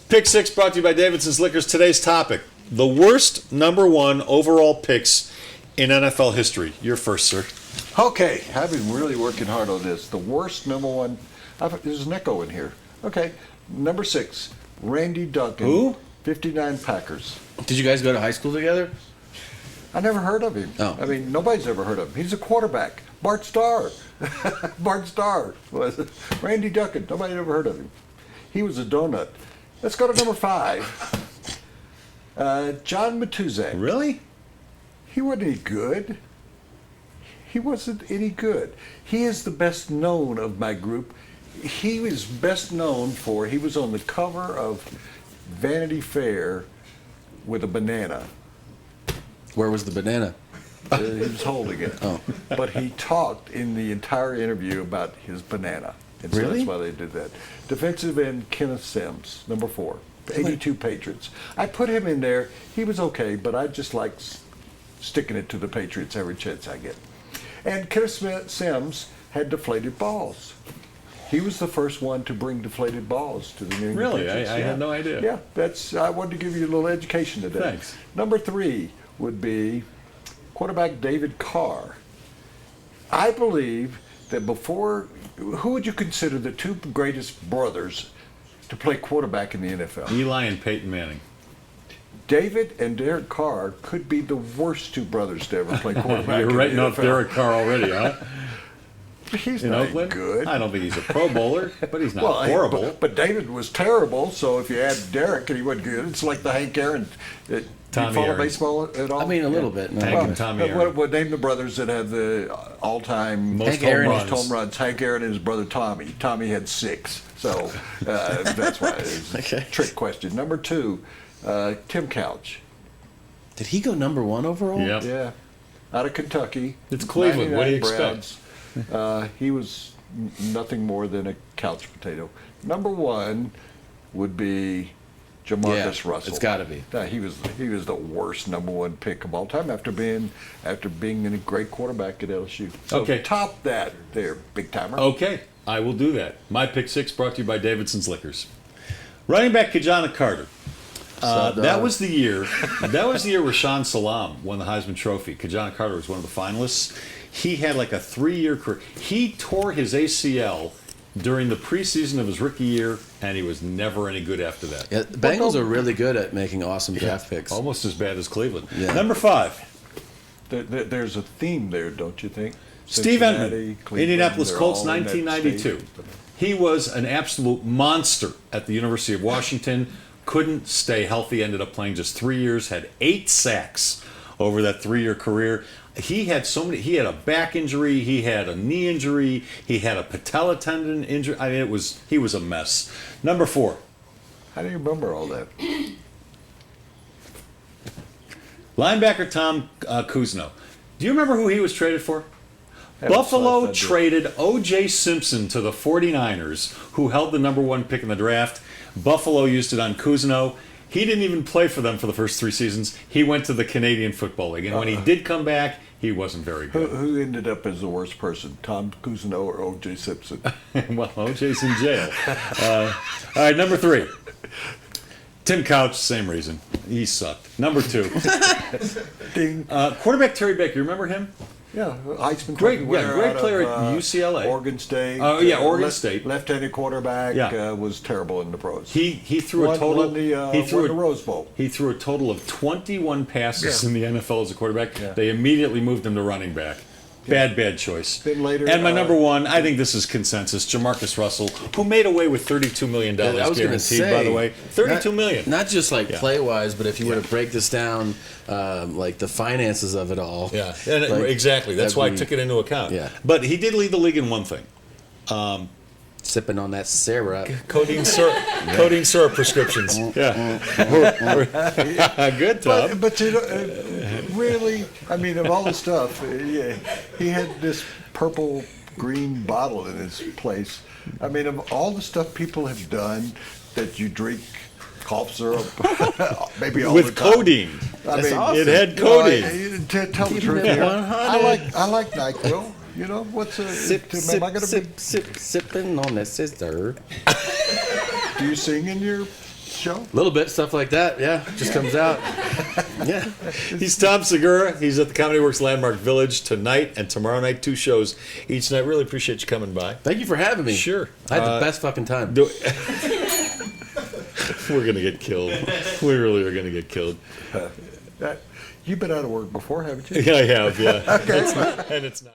Pick 6 brought to you by Davidson's Liquors. Today's topic, the worst number 1 overall picks in NFL history. You're first, sir. Okay, I've been really working hard on this. The worst number 1. There's an echo in here. Okay, number 6, Randy Duncan. Who? 59 Packers. Did you guys go to high school together? I never heard of him. Oh. I mean, nobody's ever heard of him. He's a quarterback. Bart Starr. Bart Starr. Randy Duncan. Nobody ever heard of him. He was a donut. Let's go to number 5. John Matuzak. Really? He wasn't any good. He wasn't any good. He is the best known of my group. He was best known for, he was on the cover of Vanity Fair with a banana. Where was the banana? He was holding it. Oh. But he talked in the entire interview about his banana. And so Really? that's why they did that. Defensive end Kenneth Sims, number 4. 82 Patriots. I put him in there. He was okay, but I just like sticking it to the Patriots every chance I get. And Kenneth Sims had deflated balls. He was the first one to bring deflated balls to the New England Really? Patriots. I had no idea. Yeah, I wanted to give you a little education today. Thanks. Number 3 would be quarterback David Carr. I believe that who would you consider the 2 greatest brothers to play quarterback in the NFL? Eli and Peyton Manning. David and Derek Carr could be the worst 2 brothers to ever play quarterback. You're in writing the off NFL. Derek Carr already, huh? He's In not Oakland? good. I don't think he's a Pro Bowler, but he's not horrible. But David was terrible, so if you add Derek and he wasn't good, it's like the Hank Aaron. Do Tommy you follow Aaron. baseball at all? I mean, a little bit. No. Hank and Tommy Aaron. What name the brothers that had the all-time Most home runs? Hank Aaron and his brother Tommy. Tommy had 6, so that's why it's Okay. a trick question. Number 2, Tim Couch. Did he go number 1 overall? Yep. Yeah, out of Kentucky. It's Cleveland. What do you 99 expect? Browns. He was nothing more than a couch potato. Number 1 would be Jamarcus Russell. It's got to be. He was the worst number 1 pick of all time after being a great quarterback at LSU. So Okay. top that there, big timer. Okay, I will do that. My pick 6 brought to you by Davidson's Liquors. Running back Kajana Carter. That was the year. That was the year where Sean Salam won the Heisman Trophy. Kajana Carter was one of the finalists. He had like a 3-year career. He tore his ACL during the preseason of his rookie year, and he was never any good after that. Yeah, the Bengals are really good at making awesome draft picks. Almost as bad as Cleveland. Yeah. Number 5, There's a theme there, don't you think? Steve Cincinnati, Edmond, Cleveland, Indianapolis they're Colts, all in that 1992. state. He was an absolute monster at the University of Washington. Couldn't stay healthy. Ended up playing just 3 years. Had 8 sacks over that 3-year career. He had so many. He had a back injury. He had a knee injury. He had a patella tendon injury. I mean, he was a mess. Number 4, How do you remember all that? linebacker Tom Kuzno. Do you remember who he was traded for? Haven't Buffalo sliced that deal. traded O.J. Simpson to the 49ers, who held the number 1 pick in the draft. Buffalo used it on Kuzno. He didn't even play for them for the first 3 seasons. He went to the Canadian Football League. And when he did come back, he wasn't very good. Who ended up as the worst person, Tom Cousineau or O.J. Simpson? Well, O.J.'s in jail. All right, number 3. Tim Couch, same reason. He sucked. Number 2. Ding. Quarterback Terry Baker. You remember him? Yeah, Heisman Great- Trophy yeah, winner great out player of, at UCLA. Oregon State. Oh, yeah, Oregon State. Left-handed quarterback. Yeah. Was terrible in the pros. He threw a total. Won the, he threw won the Rose Bowl. He threw a total of 21 passes Yeah. in the NFL as a quarterback. Yeah. They immediately moved him to running back. Bad choice. Then later, and my number 1, I think this is consensus, Jamarcus Russell, who made away with $32 million I was gonna guaranteed, say, by the way. $32 million. Not just like Yeah. play-wise, but if you were to break this down, like the finances of it all. Yeah, and like, exactly. That's why I took it into account. Yeah. But he did lead the league in one thing. Sipping on that syrup. Codeine syrup prescriptions. Yeah. Good, Tom. But you know, really, I mean, of all the stuff, yeah, he had this purple green bottle in his place. I mean, of all the stuff people have done that you drink cough syrup, maybe all With the time. codeine. I That's mean, awesome. It had you know, codeine. to tell the Keeping truth it here, 100. I like NyQuil. You know, what's a? Sip, am I gonna sipping on that sister. do you sing in your show? A little bit, stuff like that. Yeah, just comes out. Yeah. He's Tom Segura. He's at the Comedy Works Landmark Village tonight and tomorrow night. 2 shows each night. Really appreciate you coming by. Thank you for having me. Sure. I had the best fucking time. We're going to get killed. We really are going to get killed. You've been out of work before, haven't you? Yeah, I have, yeah. Okay. And it's not.